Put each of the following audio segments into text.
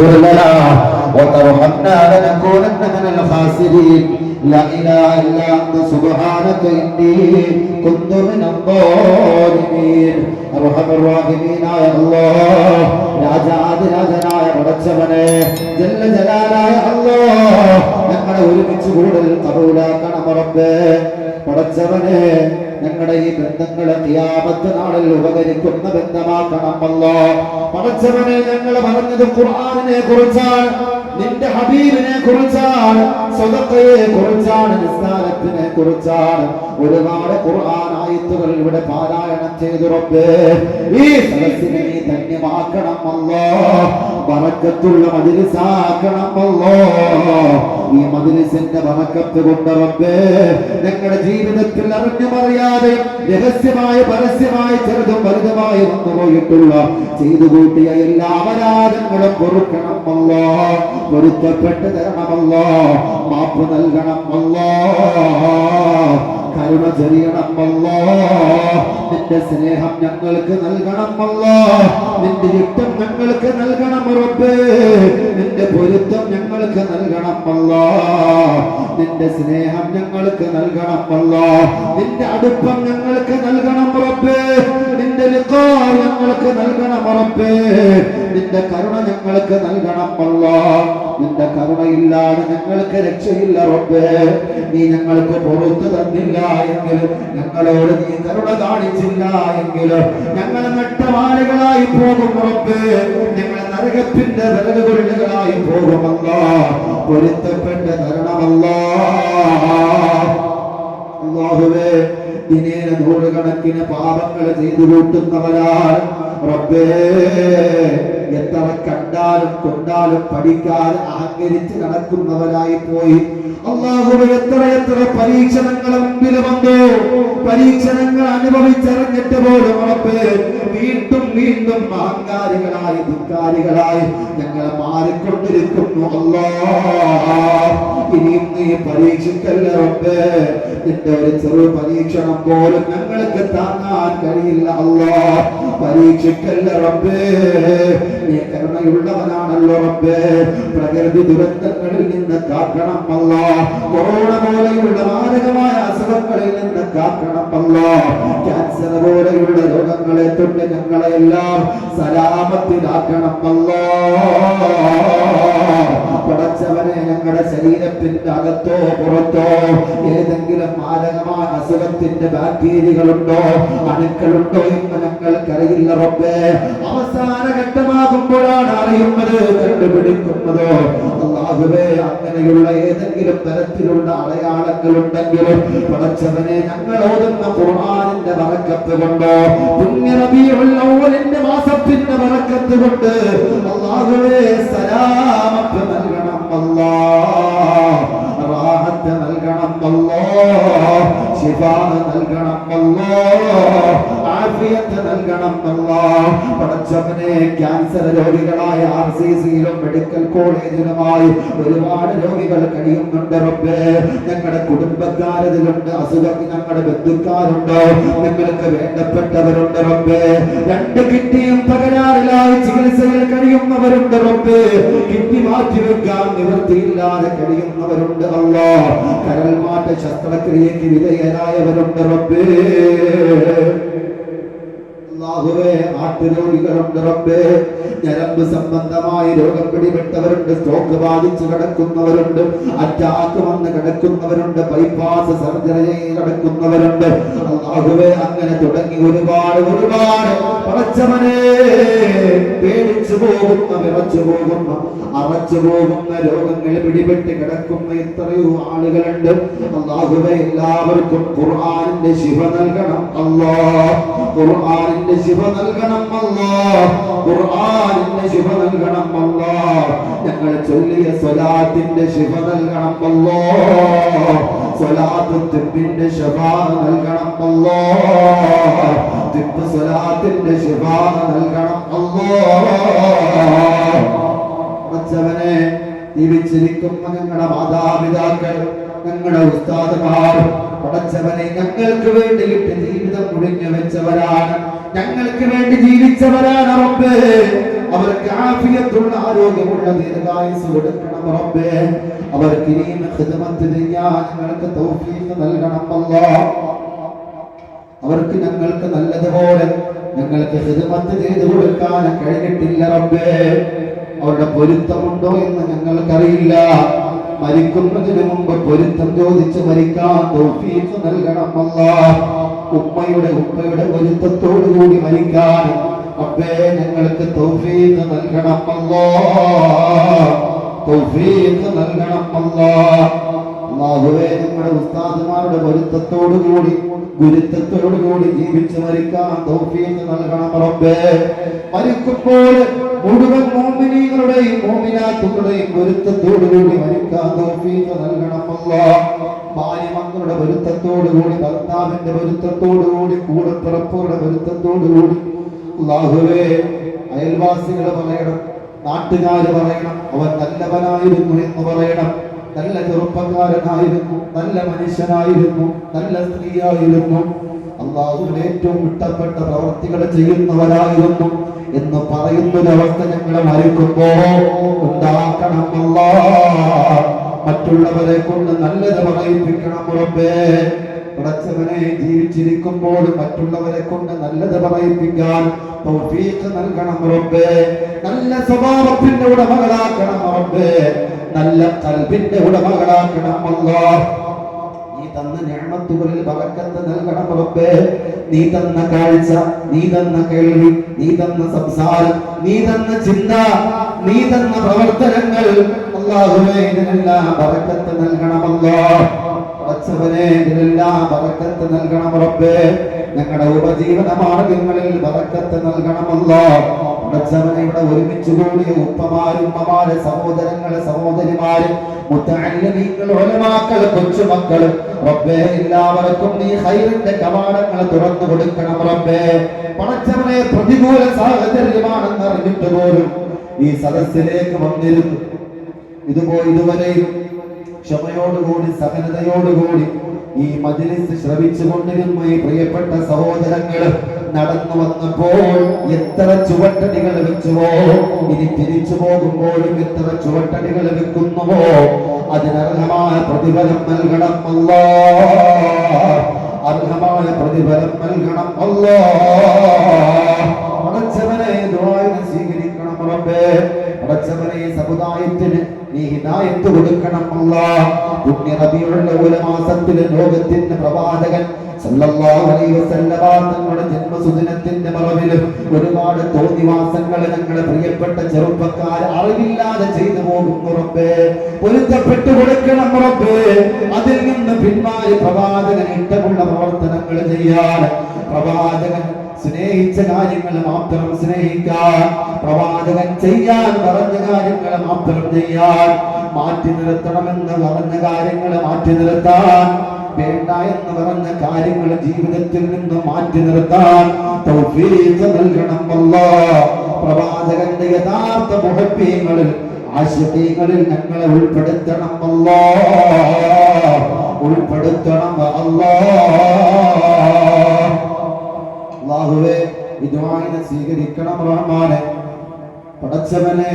لنا وترحمنا لنكونن من الخاسرين لا إله إلا أنت سبحانك إني كنت من الظالمين أرحم الراحمين يا الله രാജാതിരാജനായ പടച്ചവനെ ജല്ല ജലാലായ അല്ലാഹ് ഞങ്ങളെ ഒരുമിച്ച് കൂടുതൽ കബൂലാക്കണം റബ്ബേ പടച്ചവനെ ഞങ്ങളുടെ ഈ ബന്ധങ്ങളെ ഖിയാമത്ത് നാളിൽ ഉപകരിക്കുന്ന ബന്ധമാക്കണം അല്ലാഹ് പടച്ചവനെ ഞങ്ങൾ പറഞ്ഞത് ഖുർആനിനെ കുറിച്ചാണ് നിന്റെ ഹബീബിനെ കുറിച്ചാണ് സദഖയെ കുറിച്ചാണ് നിസ്കാരത്തിനെ കുറിച്ചാണ് ഒരുപാട് ഖുർആൻ ആയത്തുകൾ ഇവിടെ പാരായണം ചെയ്തു റബ്ബേ ഈ സദസ്സിനെ നീ ധന്യമാക്കണം അല്ലാഹ് ബറക്കത്തുള്ള മജ്ലിസാക്കണം അല്ലാഹ് ഈ മജ്ലിസിന്റെ ബറക്കത്ത് കൊണ്ട് റബ്ബേ ഞങ്ങളുടെ ജീവിതത്തിൽ അറിഞ്ഞും അറിയാതെ രഹസ്യമായി പരസ്യമായി ചെറുതും വലുതുമായി വന്നുപോയിട്ടുള്ള ചെയ്തു കൂട്ടിയ എല്ലാ അപരാധങ്ങളും പൊറുക്കണം അല്ലാഹ് പൊരുത്തപ്പെട്ട് തരണം അല്ലാഹ് മാപ്പ് നൽകണം അല്ലാഹ് കരുണ ചൊരിയണം അല്ലാഹ് നിന്റെ സ്നേഹം ഞങ്ങൾക്ക് നൽകണം അല്ലാഹ് നിന്റെ ഇഷ്ടം ഞങ്ങൾക്ക് നൽകണം റബ്ബേ നിന്റെ പൊരുത്തം ഞങ്ങൾക്ക് നൽകണം അല്ലാഹ് നിന്റെ സ്നേഹം ഞങ്ങൾക്ക് നൽകണം അല്ലാഹ് നിന്റെ അടുപ്പം ഞങ്ങൾക്ക് നൽകണം റബ്ബേ നിന്റെ ലിഖാ ഞങ്ങൾക്ക് നൽകണം റബ്ബേ നിന്റെ കരുണ ഞങ്ങൾക്ക് നൽകണം അല്ലാഹ് നിന്റെ കരുണയില്ലാതെ ഞങ്ങൾക്ക് രക്ഷയില്ല റബ്ബേ നീ ഞങ്ങൾക്ക് പുറത്തു തന്നില്ല എങ്കിൽ ഞങ്ങളോട് നീ കരുണ കാണിച്ചില്ല എങ്കിൽ ഞങ്ങൾ നട്ടമാലകളായി പോകും റബ്ബേ ഞങ്ങൾ നരകത്തിന്റെ വിറകുകൊള്ളുകളായി പോകുമല്ലാ പൊരുത്തപ്പെട്ട് തരണമല്ലാ അല്ലാഹുവേ ദിനേന നൂറുകണക്കിന് പാപങ്ങൾ ചെയ്തു കൂട്ടുന്നവരാണ് റബ്ബേ എത്ര കണ്ടാലും കൊണ്ടാലും പഠിക്കാതെ അഹങ്കരിച്ച് നടക്കുന്നവരായി പോയി അല്ലാഹുവേ എത്ര പരീക്ഷണങ്ങൾ മുമ്പിൽ വന്നു പരീക്ഷണങ്ങൾ അനുഭവിച്ചറിഞ്ഞിട്ട് പോലും റബ്ബേ വീണ്ടും വീണ്ടും അഹങ്കാരികളായി ധിക്കാരികളായി ഞങ്ങളെ മാറിക്കൊണ്ടിരിക്കുന്നു അല്ലാഹ് ഇനിയും നീ പരീക്ഷിക്കല്ല റബ്ബേ നിന്റെ ഒരു ചെറു പരീക്ഷണം പോലും ഞങ്ങൾക്ക് താങ്ങാൻ കഴിയില്ല അല്ലാഹ് പരീക്ഷിക്കല്ല റബ്ബേ നീ കരുണയുള്ളവനാണല്ലോ റബ്ബേ പ്രകൃതി ദുരന്തങ്ങളിൽ നിന്ന് കാക്കണം അല്ലാഹ് കൊറോണ പോലെയുള്ള മാരകമായ അസുഖങ്ങളിൽ നിന്ന് കാക്കണം അല്ലാഹ് ക്യാൻസർ പോലെയുള്ള രോഗങ്ങളെ തൊട്ട് ഞങ്ങളെല്ലാം സലാമത്തിലാക്കണം അല്ലാഹ് പടച്ചവനെ ഞങ്ങളുടെ ശരീരത്തിന്റെ അകത്തോ പുറത്തോ ഏതെങ്കിലും മാരകമായ അസുഖത്തിന്റെ ബാക്ടീരിയകളുണ്ടോ അണുക്കളുണ്ടോ എന്ന് ഞങ്ങൾക്കറിയില്ല റബ്ബേ അവസാന ഘട്ടമാകുമ്പോഴാണ് അറിയുന്നത് കണ്ടുപിടിക്കുന്നത് അല്ലാഹുവേ അങ്ങനെയുള്ള ഏതെങ്കിലും തരത്തിലുള്ള അടയാളങ്ങൾ ഉണ്ടെങ്കിലും പടച്ചവനെ ഞങ്ങൾ ഓതുന്ന ഖുർആനിന്റെ ബറക്കത്ത് കൊണ്ട് പുണ്യ റബീഉൽ അവ്വലിന്റെ മാസത്തിന്റെ ബറക്കത്ത് കൊണ്ട് അല്ലാഹുവേ സലാമത്ത് നൽകണം അല്ലാഹ് റാഹത്ത് നൽകണം അല്ലാഹ് ശിഫാ നൽകണം അല്ലാഹ് ആഫിയത്ത് നൽകണം അല്ലാഹ് പടച്ചവനെ ക്യാൻസർ രോഗികളായ ആർസിസിയിലും മെഡിക്കൽ കോളേജിലുമായി ഒരുപാട് രോഗികൾ കഴിയുന്നുണ്ട് റബ്ബേ ഞങ്ങളുടെ കുടുംബക്കാരതിലുണ്ട് അസുഖം ഞങ്ങളുടെ ബന്ധുക്കാരുണ്ട് ഞങ്ങൾക്ക് വേണ്ടപ്പെട്ടവരുണ്ട് റബ്ബേ രണ്ട് കിഡ്നിയും തകരാറിലായി ചികിത്സയിൽ കഴിയുന്നവരുണ്ട് റബ്ബേ കിഡ്നി മാറ്റിവെക്കാൻ നിവൃത്തിയില്ലാതെ കഴിയുന്നവരുണ്ട് അല്ലാഹ് കരൾമാറ്റ ശസ്ത്രക്രിയയ്ക്ക് വിധേയരായവരുണ്ട് റബ്ബേ അല്ലാഹുവേ ആട്ടുരോഗികളുണ്ട് റബ്ബേ ഞരമ്പ് സംബന്ധമായ രോഗം പിടിപെട്ടവരുണ്ട് സ്ട്രോക്ക് ബാധിച്ച് കിടക്കുന്നവരുണ്ട് അറ്റാക്ക് വന്ന് കിടക്കുന്നവരുണ്ട് ബൈപ്പാസ് സർജറി കിടക്കുന്നവരുണ്ട് അല്ലാഹുവേ അങ്ങനെ തുടങ്ങി ഒരുപാട് പടച്ചവനെ പേടിച്ചു പോകുന്ന വിറച്ചു പോകുന്ന അറച്ചു പോകുന്ന രോഗങ്ങൾ പിടിപെട്ട് കിടക്കുന്ന എത്രയോ ആളുകളുണ്ട് അല്ലാഹുവേ എല്ലാവർക്കും ഖുർആനിന്റെ ശിഫ നൽകണം അല്ലാഹ് ഖുർആനിന്റെ ശിഫ നൽകണം അല്ലാഹ് ഖുർആനിന്റെ ശിഫ നൽകണം അല്ലാഹ് ഞങ്ങൾ ചൊല്ലിയ സ്വലാത്തിന്റെ ശിഫ നൽകണം അല്ലാഹ് സ്വലാത്തു തിബ്ബിന്റെ ശഫാ നൽകണം അല്ലാഹ് തിബ്ബ് സ്വലാത്തിന്റെ ശഫാ നൽകണം അല്ലാഹ് പടച്ചവനെ ജീവിച്ചിരിക്കുന്ന ഞങ്ങളുടെ മാതാപിതാക്കൾ ഞങ്ങളുടെ ഉസ്താദുമാർ പടച്ചവനെ ഞങ്ങൾക്ക് വേണ്ടിയിട്ട് ജീവിതം മുടിഞ്ഞു വെച്ചവരാണ് ഞങ്ങൾക്ക് വേണ്ടി ജീവിച്ചവരാണ് റബ്ബേ അവർക്ക് ആഫിയത്തുള്ള ആരോഗ്യമുള്ള ദീർഘായുസ് കൊടുക്കണം റബ്ബേ. അവർക്ക് ഇനിയും ഖിദ്മത്ത് ചെയ്യാൻ ഞങ്ങൾക്ക് തൗഫീഖ് നൽകണം അല്ലാഹ്. അവർക്ക് ഞങ്ങൾക്ക് നല്ലതുപോലെ ഞങ്ങൾക്ക് ഖിദ്മത്ത് ചെയ്തു കൊടുക്കാൻ കഴിഞ്ഞിട്ടില്ല റബ്ബേ. അവരുടെ പൊരുത്തമുണ്ടോ എന്ന് ഞങ്ങൾക്കറിയില്ല. മരിക്കുന്നതിന് മുമ്പ് പൊരുത്തം ചോദിച്ച് മരിക്കാൻ തൗഫീഖ് നൽകണം അല്ലാഹ്. ഉപ്പയുടെ പൊരുത്തത്തോടു കൂടി മരിക്കാൻ റബ്ബേ ഞങ്ങൾക്ക് തൗഫീഖ് നൽകണം അല്ലാഹ്. തൗഫീഖ് നൽകണം അല്ലാഹ്. അല്ലാഹുവേ ഞങ്ങളുടെ ഉസ്താദുമാരുടെ പൊരുത്തത്തോടുകൂടി ഗുരുത്വത്തോടുകൂടി ജീവിച്ച് മരിക്കാൻ തൗഫീഖ് നൽകണം റബ്ബേ. മരിക്കുമ്പോൾ മുഴുവൻ മുഅ്മിനീങ്ങളുടെയും മുഅ്മിനാത്തുകളുടെയും പൊരുത്തത്തോടുകൂടി മരിക്കാൻ തൗഫീഖ് നൽകണം അല്ലാഹ്. ഭാര്യ മക്കളുടെ പൊരുത്തത്തോടുകൂടി ഭർത്താവിന്റെ പൊരുത്തത്തോടുകൂടി കൂടപ്പിറപ്പുകളുടെ പൊരുത്തത്തോടുകൂടി അല്ലാഹുവേ അയൽവാസികൾ പറയണം, നാട്ടുകാർ പറയണം അവൻ നല്ലവനായിരുന്നു എന്ന് പറയണം. നല്ല ചെറുപ്പക്കാരനായിരുന്നു, നല്ല മനുഷ്യനായിരുന്നു, നല്ല സ്ത്രീയായിരുന്നു, അല്ലാഹുവിന്റെ ഏറ്റവും ഇഷ്ടപ്പെട്ട പ്രവർത്തികൾ ചെയ്യുന്നവരായിരുന്നു എന്ന് പറയുന്നൊരവസ്ഥ ഞങ്ങളെ മരിക്കുമ്പോ ഉണ്ടാക്കണം അല്ലാഹ്. മറ്റുള്ളവരെ കൊണ്ട് നല്ലത് പറയിപ്പിക്കണം റബ്ബേ. പടച്ചവനെ ജീവിച്ചിരിക്കുമ്പോൾ മറ്റുള്ളവരെ കൊണ്ട് നല്ലത് പറയിപ്പിക്കാൻ തൗഫീഖ് നൽകണം റബ്ബേ. നല്ല സ്വഭാവത്തിന്റെ ഉടമകളാക്കണം റബ്ബേ. നല്ല ഖൽബിന്റെ ഉടമകളാക്കണം അല്ലാഹ്. നീ തന്ന നിഅമത്തുകളിൽ ബറക്കത്ത് നൽകണം റബ്ബേ. നീ തന്ന കാഴ്ച, നീ തന്ന കേൾവി, നീ തന്ന സംസാരം, നീ തന്ന ചിന്ത, നീ തന്ന പ്രവർത്തനങ്ങൾ അല്ലാഹുവേ ഇതിനെല്ലാം ബറക്കത്ത് നൽകണം അല്ലാഹ്. പടച്ചവനെ ഇതിനെല്ലാം ബറക്കത്ത് നൽകണം റബ്ബേ. ഞങ്ങളുടെ ഉപജീവന മാർഗങ്ങളിൽ ബറക്കത്ത് നൽകണം അല്ലാഹ്. പടച്ചവനെ ഇവിടെ ഒരുമിച്ച് കൂടിയ ഉപ്പമാരും ഉമ്മമാര് സഹോദരങ്ങള് സഹോദരിമാര് മുതഅല്ലിമീങ്ങൾ ഉലമാക്കൾ കൊച്ചുമക്കൾ റബ്ബേ എല്ലാവർക്കും നീ ഖൈറിന്റെ കവാടങ്ങൾ തുറന്നു കൊടുക്കണം റബ്ബേ. പടച്ചവനെ പ്രതികൂല സാഹചര്യമാണെന്ന് അറിഞ്ഞിട്ട് പോലും ഈ സദസ്സിലേക്ക് വന്നിരുന്നു ഇതുവരെയും ക്ഷമയോടുകൂടി സഹനതയോടുകൂടി ഈ മജ്‌ലിസ് ശ്രവിച്ചുകൊണ്ടിരുന്ന ഈ പ്രിയപ്പെട്ട സഹോദരങ്ങൾ നടന്നു വന്നപ്പോൾ എത്ര ചുവട്ടടികൾ വെച്ചുവോ, ഇനി തിരിച്ചു പോകുമ്പോഴും എത്ര ചുവട്ടടികൾ വെക്കുന്നുവോ അതിനർഹമായ പ്രതിഫലം നൽകണം അല്ലാഹ്. അർഹമായ പ്രതിഫലം നൽകണം അല്ലാഹ്. പടച്ചവനെ ദുആഇനെ സ്വീകരിക്കണം റബ്ബേ. പടച്ചവനെ സമുദായത്തിന് നീ ഹിദായത്ത് കൊടുക്കണം അല്ലാഹ്. പുണ്യ റബീഉൽ അവ്വൽ മാസത്തിലെ ലോകത്തിന്റെ പ്രവാചകൻ സല്ലല്ലാഹു അലൈഹി വസല്ലമ തങ്ങളുടെ ജന്മസുദിനത്തിന്റെ മറവിൽ ഒരുപാട് തോന്നിവാസങ്ങൾ ഞങ്ങളുടെ പ്രിയപ്പെട്ട ചെറുപ്പക്കാർ അറിവില്ലാതെ ചെയ്തു പോകുന്നു റബ്ബേ. പൊരുത്തപ്പെട്ടു കൊടുക്കണം റബ്ബേ. അതിൽ നിന്ന് പിന്മാറി പ്രവാചകൻ ഇഷ്ടമുള്ള പ്രവർത്തനങ്ങൾ ചെയ്യാൻ, പ്രവാചകൻ സ്നേഹിച്ച കാര്യങ്ങൾ മാത്രം സ്നേഹിക്കാൻ, പ്രവാചകൻ ചെയ്യാൻ പറഞ്ഞ കാര്യങ്ങൾ മാത്രം ചെയ്യാൻ, മാറ്റി നിർത്തണമെന്ന് പറഞ്ഞ കാര്യങ്ങൾ മാറ്റി നിർത്താൻ, വേണ്ട എന്ന് പറഞ്ഞ കാര്യങ്ങൾ ജീവിതത്തിൽ നിന്ന് മാറ്റി നിർത്താൻ തൗഫീഖ് നൽകണം അല്ലാഹ്. പ്രവാചകന്റെ യഥാർത്ഥ മുഹബ്ബീങ്ങളിൽ ആശിഖീങ്ങളിൽ ഞങ്ങളെ ഉൾപ്പെടുത്തണം അല്ലാഹ്. ഉൾപ്പെടുത്തണം അല്ലാഹ്. അല്ലാഹുവേ ഈ ദുആഇനെ സ്വീകരിക്കണം റഹ്മാനെ. പടച്ചവനെ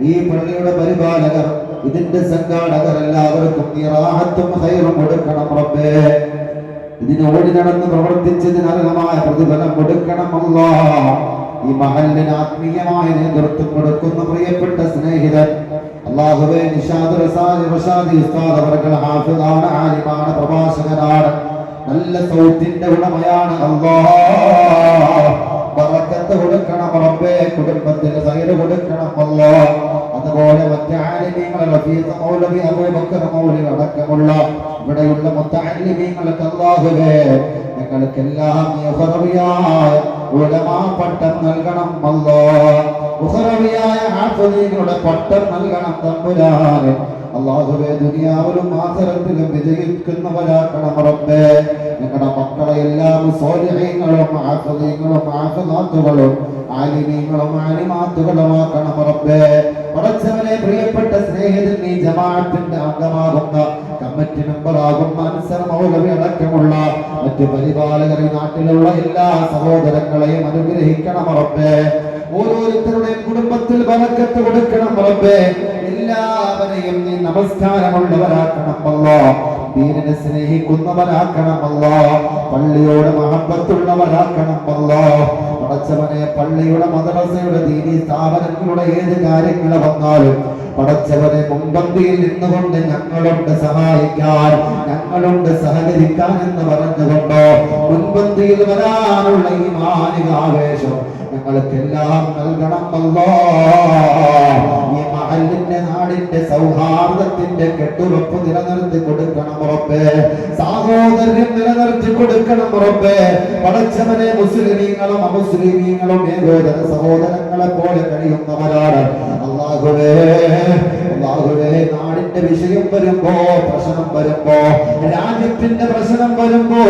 ഈ പള്ളിയുടെ പരിപാലകർ ഇതിന്റെ സംഘാടകർ എല്ലാവർക്കും നീ റാഹത്തും ഖൈറും കൊടുക്കണം റബ്ബേ. ഇതിന് ഓടി നടന്ന് പ്രവർത്തിച്ചതിന് അർഹമായ പ്രതിഫലം കൊടുക്കണം അല്ലാഹ്. ഈ മഹല്ലിന് ആത്മീയമായ നേതൃത്വം കൊടുക്കുന്ന പ്രിയപ്പെട്ട സ്നേഹിതൻ അല്ലാഹുവേ നിഷാദ് റസാദി ഉസ്താദ് അവർകൾ ഹാഫിളാണ്, ആലിമാണ്, പ്രഭാഷകനാണ്, നല്ല സൗത്തിന്റെ ഉടമയാണ് അല്ലാഹ്. ബറക്കത്ത് കൊടുക്കണം റബ്ബേ. കുടുംബത്തിന് ഖൈർ കൊടുക്കണം അല്ലാഹ്. അതുപോലെ മുത്തഅല്ലിമീങ്ങൾ റഫീഖ് മൗലവി അബൂബക്കർ മൗലവി അടക്കമുള്ള ഇവിടെയുള്ള മുത്തഅല്ലിമീങ്ങൾക്ക് അല്ലാഹുവേ ഞങ്ങൾക്കെല്ലാം ഉഖറവിയായ ഉലമാ പട്ടം നൽകണം അല്ലാഹ്. ഉഖറവിയായ ഹാഫിളീങ്ങളുടെ പട്ടം നൽകണം തമ്പുരാനെ. അല്ലാഹുവേ ദുനിയാവിലും ആഖിറത്തിലും വിജയിക്കുന്നവരാക്കണം റബ്ബേ. ഞങ്ങളുടെ മക്കളെ എല്ലാം സ്വാലിഹീങ്ങളും ഹാഫിളീങ്ങളും ഹാഫിളാത്തുകളും ആലിമീങ്ങളും ആലിമാത്തുകളുമാക്കണം റബ്ബേ. പടച്ചവനെ പ്രിയപ്പെട്ട സ്നേഹിതൻ നീ ജമാഅത്തിന്റെ അംഗമാകുന്ന കമ്മിറ്റി മെമ്പറാകുന്ന അൻസർ മൗലവി അടക്കമുള്ള മറ്റു പരിപാലകർ ഈ നാട്ടിലുള്ള എല്ലാ സഹോദരങ്ങളെയും അനുഗ്രഹിക്കണം റബ്ബേ. ഓരോരുത്തരുടെയും കുടുംബത്തിൽ ബറക്കത്ത് കൊടുക്കണം റബ്ബേ. എല്ലാവരെയും നീ നമസ്കാരമുള്ളവരാക്കണം അല്ലാഹ്. ദീനിനെ സ്നേഹിക്കുന്നവരാക്കണം അല്ലാഹ്. പള്ളിയോട് മഹബത്തുള്ളവരാക്കണം അല്ലാഹ്. പടച്ചവനെ, പള്ളിയുടെ മദ്രസയുടെ ദീനി സ്ഥാപനങ്ങളുടെ ഏത് കാര്യങ്ങൾ വന്നാലും പടച്ചവനെ മുൻപന്തിയിൽ നിന്നുകൊണ്ട് ഞങ്ങളുണ്ട് സഹായിക്കാൻ, ഞങ്ങളുണ്ട് സഹകരിക്കാൻ എന്ന് പറഞ്ഞുകൊണ്ടോ മുൻപന്തിയിൽ വരാനുള്ള ഈ മാനിക ആവേശം ഞങ്ങൾക്കെല്ലാം നൽകണം അല്ലാഹ്. ഈ മഹല്ലിന്റെ നാടിന്റെ സൗഹാർദ്ദത്തിന്റെ കെട്ടുറപ്പ് നിലനിർത്തി കൊടുക്കണം റബ്ബേ. സാഹോദര്യം നിലനിർത്തി കൊടുക്കണം റബ്ബേ. പടച്ചവനെ, മുസ്ലിമീങ്ങളും അമുസ്ലിമീങ്ങളും ഏകോദര സഹോദരങ്ങളെ പോലെ കഴിയുന്നവരാണ് അല്ലാഹുവേ. അല്ലാഹുവേ, നാടിന്റെ വിഷയം വരുമ്പോ, പ്രശ്നം വരുമ്പോ, രാജ്യത്തിന്റെ പ്രശ്നം വരുമ്പോ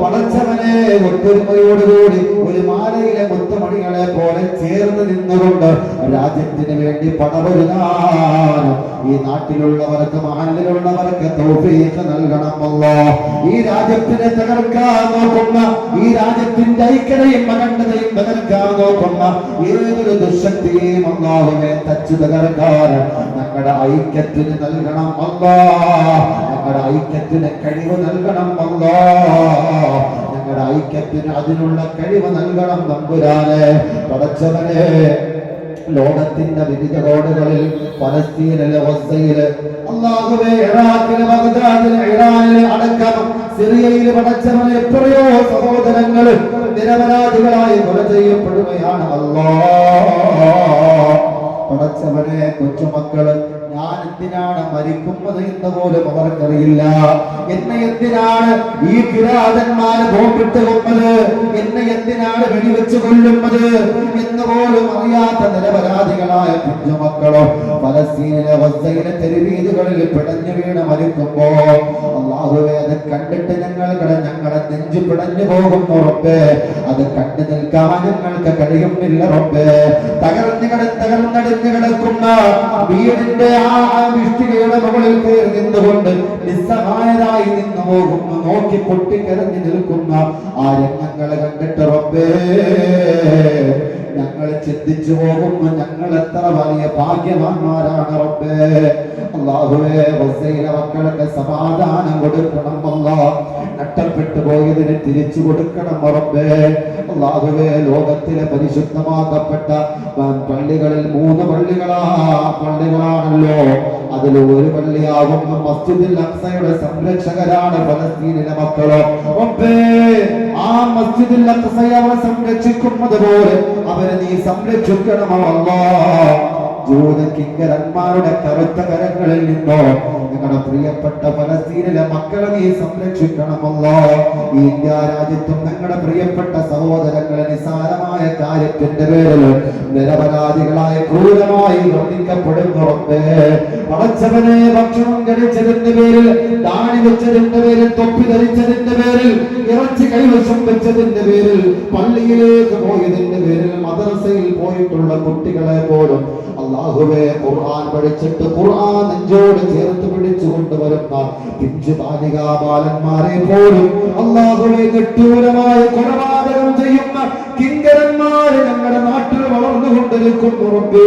പടച്ചവനെ ഒത്തൊരുമയോടുകൂടി ഒരു മാലയിലെ മുത്തുമണികളെ പോലെ ചേർന്ന് നിന്നുകൊണ്ട് രാജ്യത്തിന് വേണ്ടി പടവരുതാൻ ഈ നാട്ടിലുള്ളവർക്ക്, മഹല്ലിലുള്ളവർക്ക് തൗഫീഖ് നൽകണം അല്ലാഹ്. ഈ രാജ്യത്തിനെ തകർക്കാൻ നോക്കുന്ന, ഈ രാജ്യത്തിന്റെ ഐക്യതയും അഖണ്ഡതയും തകർക്കാൻ നോക്കുന്ന ഏതൊരു ദുശക്തിയെയും അല്ലാഹുവേ തച്ചു തകർക്കാൻ ഞങ്ങളുടെ ഐക്യത്തിന് നൽകണം അല്ലാഹ്. ഞങ്ങളുടെ ഐക്യത്തിന് കഴിവ് നൽകണം അല്ലാഹ്. ഞങ്ങളുടെ ഐക്യത്തിന് അതിനുള്ള കഴിവ് നൽകണം തമ്പുരാനെ. പടച്ചവനെ, ലോകത്തിന്റെ വിവിധ കോണുകളിൽ, പലസ്തീനിലെ ഗസയില്, അല്ലാഹുവേ, ഇറാഖിലെ ബഗ്ദാദിലെ, ഇറാനിലെ അടക്കം സിറിയയിലെ പടച്ചവനെ എത്രയോ സഹോദരങ്ങൾ നിരപരാധികളായി കൊല ചെയ്യപ്പെടുകയാണ് അല്ലാഹ്. പടച്ചവനെ, കൊച്ചുമക്കള് ഞാൻ എന്തിനാണ് മരിക്കുന്നത് എന്ന് പോലും അവർക്കറിയില്ല. എന്നെ എന്തിനാണ് ഈ കിരാതന്മാര് ബോംബിട്ട് കൊന്നത്, എന്നെ എന്തിനാണ് വെടിവെച്ച് കൊല്ലുന്നത് എന്ന് പോലും അറിയാത്ത നിരപരാധികളായ കുഞ്ഞുമക്കളോ പലസ്തീനിലെ ഗസയിലെ തെരുവീതികളിൽ പിടഞ്ഞു വീണ് മരിക്കുമ്പോ അല്ലാഹുവേ, അത് കണ്ടിട്ട് ഞങ്ങളുടെ നെഞ്ചു പിടഞ്ഞു പോകുന്നു റബ്ബേ. അത് കണ്ടു നിൽക്കാൻ ഞങ്ങൾക്ക് കഴിയുന്നില്ല റബ്ബേ. തകർന്നടിഞ്ഞു കിടക്കുന്ന വീടിന്റെ ആ വിഷ്ടികയുടെ മുകളിൽ കയറി നിന്നുകൊണ്ട് നിസ്സഹായരായി നിന്നു പോകുന്നു, നോക്കി പൊട്ടിക്കരഞ്ഞു നിൽക്കുന്ന ആ രംഗങ്ങളെ കണ്ടിട്ട് റബ്ബേ ഞങ്ങൾ ചിന്തിച്ചു പോകുന്നു, ഞങ്ങൾ എത്ര വലിയ ഭാഗ്യവാന്മാരാണ് റബ്ബേ. അല്ലാഹുവേ, ഗസയിലെ മക്കൾക്ക് സമാധാനം കൊടുക്കണം അല്ലാഹ്. നഷ്ടപ്പെട്ടു പോയതിന് തിരിച്ചു കൊടുക്കണം റബ്ബേ. അല്ലാഹുവേ, ലോകത്തിലെ പരിശുദ്ധമാക്കപ്പെട്ട പള്ളികളിൽ 3 പള്ളികളാണല്ലോ. അതിൽ ഒരു പള്ളിയാകുന്ന മസ്ജിദുൽ അഖ്സയുടെ സംരക്ഷകരാണ് ഫലസ്തീനിലെ മക്കള് റബ്ബേ. ആ മസ്ജിദുൽ അഖ്സയെ അവർ സംരക്ഷിക്കുന്നത് പോലെ അവരെ നീ സംരക്ഷിക്കണം അല്ലാഹ്. ജൂതകിങ്കരന്മാരുടെ കറുത്ത കരങ്ങളിൽ നിന്നോ നിങ്ങളുടെ പ്രിയപ്പെട്ട ഫലസ്തീനിലെ മക്കളെ നീ സംരക്ഷിക്കണമല്ലോ. ഈ ഇന്ത്യ രാജ്യത്തും ഞങ്ങളുടെ പ്രിയപ്പെട്ട സഹോദരങ്ങളെ നിസാരമായ കാര്യത്തിന്റെ പേരിൽ നിരപരാധികളായ ക്രൂരമായി വർദ്ധിക്കപ്പെടുന്നു റബ്ബേ. പടച്ചവനെ, ഭക്ഷണം കഴിച്ചതിന്റെ പേരിൽ, ദാണി വെച്ചതിന്റെ പേരിൽ, തൊപ്പി ധരിച്ചതിന്റെ പേരിൽ, ഇറച്ചി കൈവശം വെച്ചതിന്റെ പേരിൽ, പള്ളിയിലേക്ക് പോയതിന്റെ പേരിൽ, മദ്രസയിൽ പോയിട്ടുള്ള കുട്ടികളെ പോലും അല്ലാഹുവേ ഖുർആൻ പഠിച്ചിട്ട് ഖുർആൻ നെഞ്ചോട് ചേർത്ത് പിടിച്ചു കൊണ്ടുവരുന്ന പിഞ്ചു ബാലികാ ബാലന്മാരെ പോലും അല്ലാഹുവേ നിഷ്ഠൂരമായ കൊലപാതകം ചെയ്യുന്ന കിങ്കരന്മാരെ ഞങ്ങളുടെ നാട്ടിൽ വളർന്നുകൊണ്ടിരിക്കുന്നു റബ്ബേ.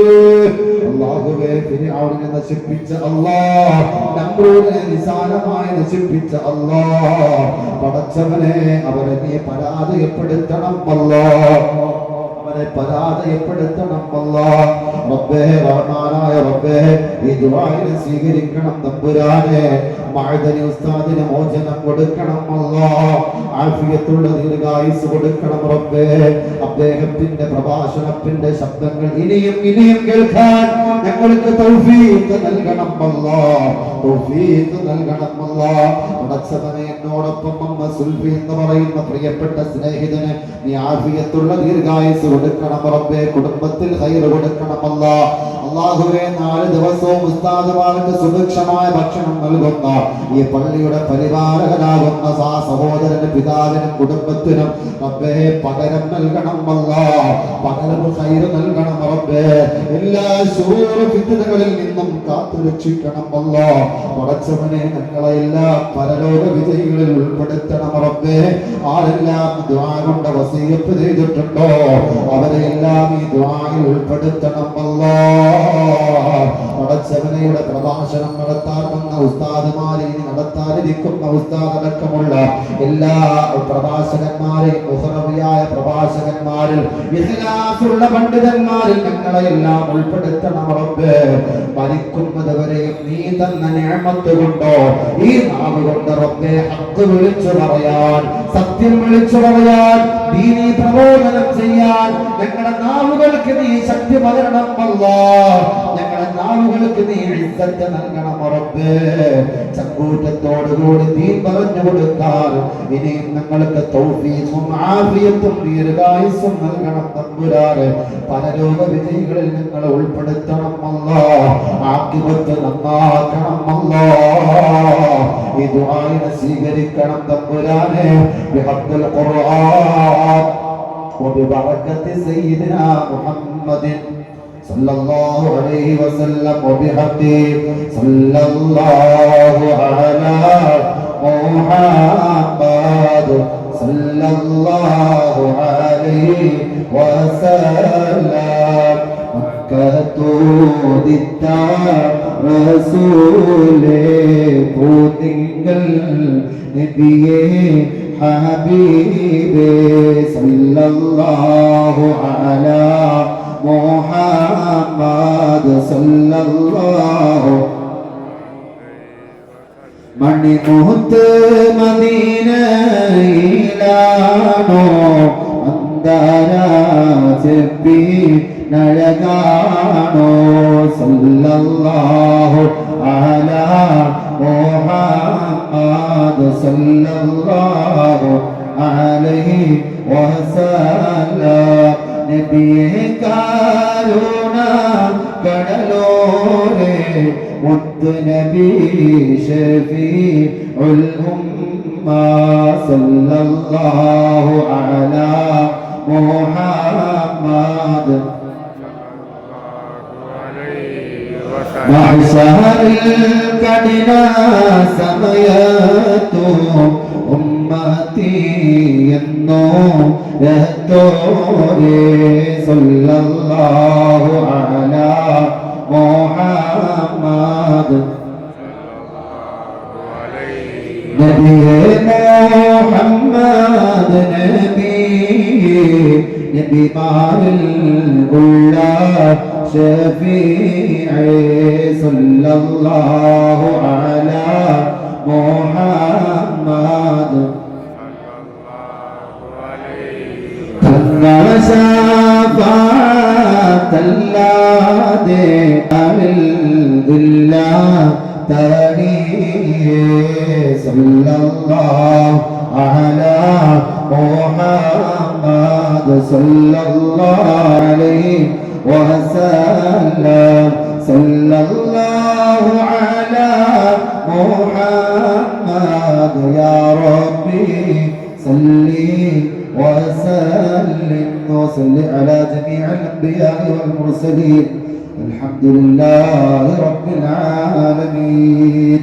അല്ലാഹുവേ, ഫിർഔനെ നശിപ്പിച്ച അല്ലാഹ്, നമ്രൂദിനെ നിസാരമായി നശിപ്പിച്ച അല്ലാഹ്, പടച്ചവനെ അവരെ നീ പരാജയപ്പെടുത്തണം അല്ലാഹ്. പരാജയപ്പെടുത്തണം അല്ലാഹ്. റബ്ബേ, റഹ്മാനായ റബ്ബേ, ഈ ദുആഇനെ സ്വീകരിക്കണം തമ്പുരാനെ. മഅദനി ഉസ്താദിന് മോചനം കൊടുക്കണം അല്ലാഹ്. ആഫിയത്തുള്ള ദീർഘായുസ് കൊടുക്കണം റബ്ബേ. അദ്ദേഹത്തിന്റെ പ്രഭാഷണത്തിന്റെ ശബ്ദങ്ങൾ ഇനിയും കേൾക്കാൻ ഞങ്ങൾക്ക് തൗഫീഖ് നൽകണം അല്ലാഹ്. തൗഫീഖ് നൽകണം അല്ലാഹ്. പടച്ചവനെ, എന്നോടൊപ്പം അമ്മ സുൽഫി എന്ന് പറയുന്ന പ്രിയപ്പെട്ട സ്നേഹിതന് നീ ആഫിയത്തുള്ള ദീർഘായുസ് കൊടുക്കണം റബ്ബേ. കുടുംബത്തിൽ ഖൈർ കൊടുക്കണം അല്ലാഹ്. അല്ലാഹുവേ, 4 ദിവസവും ഉസ്താദുമാർക്ക് സുഭിക്ഷമായ ഭക്ഷണം നൽകുന്ന ഈ പള്ളിയുടെ പരിപാലകനാകുന്ന സഹോദരന്, പിതാവിനും കുടുംബത്തിനും റബ്ബേ പകരം നൽകണം അല്ലാഹ്. പകരം ഖൈർ നൽകണം റബ്ബേ. എല്ലാ ശുറൂർ ഫിത്നകളിൽ നിന്നും കാത്തു രക്ഷിക്കണം അല്ലാഹ്. പടച്ചവനെ, ഞങ്ങളെ എല്ലാ പരലോക വിജയികളിൽ ഉൾപ്പെടുത്തണം റബ്ബേ. ആരെല്ലാം ദുആ കൊണ്ട് വസിയത്ത് ചെയ്തിട്ടുണ്ടോ അവരെ എല്ലാം ഈ ദുആയിൽ ഉൾപ്പെടുത്തണം അല്ലാഹ്. പടച്ചവനയുടെ പ്രഭാഷണം നടത്താൻ വന്ന ഉസ്താദുമാരെ, ഇനി നടത്താനിരിക്കുന്ന ഉസ്താദ് അടക്കമുള്ള എല്ലാ പ്രഭാഷകന്മാരെയും മുഹറവിയായ പ്രഭാഷകന്മാരിൽ ഇഖ്ലാസുള്ള പണ്ഡിതന്മാരിൽ ഞങ്ങളെല്ലാം ഉൾപ്പെടുത്തണം റബ്ബേ. മരിക്കുന്നത് വരെയും നീ തന്ന നിഅമത്ത് കൊണ്ടോ ഈ നാവ് കൊണ്ട് റബ്ബേ ഹഖ് വിളിച്ചു പറയാൻ, സത്യം വിളിച്ചു പറയാൻ, ദീനീ പ്രബോധനം ചെയ്യാൻ ഞങ്ങളുടെ നാവുകൾക്ക് നീ ശക്തി പകരണം അല്ലാഹ്. ഞങ്ങളുടെ നാവുകൾക്ക് നീ ഇസ്സത്ത് നൽകണം റബ്ബേ. ചങ്കൂറ്റത്തോടുകൂടി ദീൻ പറഞ്ഞു കൊടുക്കാൻ ഇനിയും ഞങ്ങൾക്ക് തൗഫീഖും ആഫിയത്തും ദീർഘായുസ്സും നൽകണം തമ്പുരാനെ. പരലോക വിജയികളിൽ ഞങ്ങളെ ഉൾപ്പെടുത്തണം അല്ലാഹ്. ആഖിബത്ത് നന്നാക്കണം അല്ലാഹ്. ഈ ദുആഇനെ സ്വീകരിക്കണം തമ്പുരാനെ. ബിഹഖ്ഖിൽ ഖുർആൻ وببركة سيدنا محمد صلى الله عليه وسلم وبحق صلى الله على محمد صلى الله عليه وسلم മക്കത്തോദിത്ത റസൂലേ പൂതിങ്കൾ നബിയേ ഹബീബേ സല്ലല്ലാഹു അലാ മുഹമ്മദ് സല്ലല്ലാഹു മണിമുത്ത് മദീനയിലാണോ അന്തരാജബി നഴകാണോ സല്ലല്ലാഹു അലാ മുഹമ്മദ് സല്ലല്ലാഹു അലൈഹി വസല്ലം നബിയേ കരുണ കടലോരേ മുത്ത് നബി ഷഫീഉൽ ഉമ്മ സല്ലല്ലാഹു അലാ മുഹമ്മദ് മഹ്ശറിൽ കഠിന സമയത്തു ഉമ്മത്തി എന്നോ രഹത്തോരേ സല്ലല്ലാഹു അലാ മുഹമ്മദ് നബിയേ മുഹമ്മദ് നബിയേ നബിമാരിൽ ഉള്ള ഷഫീഇ സല്ലല്ലാഹു അലാ മുഹമ്മദ് തല്ലാതെ അൽദില്ല തനിയേ സല്ലല്ലാഹു അലാ മുഹമ്മദ് സല്ലല്ലാഹു അലൈഹി വസല്ലം സല്ലല്ലാഹു അലാ മുഹമ്മദ് യാ റബ്ബി സല്ലി وسلم وصل على جميع الأنبياء والمرسلين الحمد لله رب العالمين.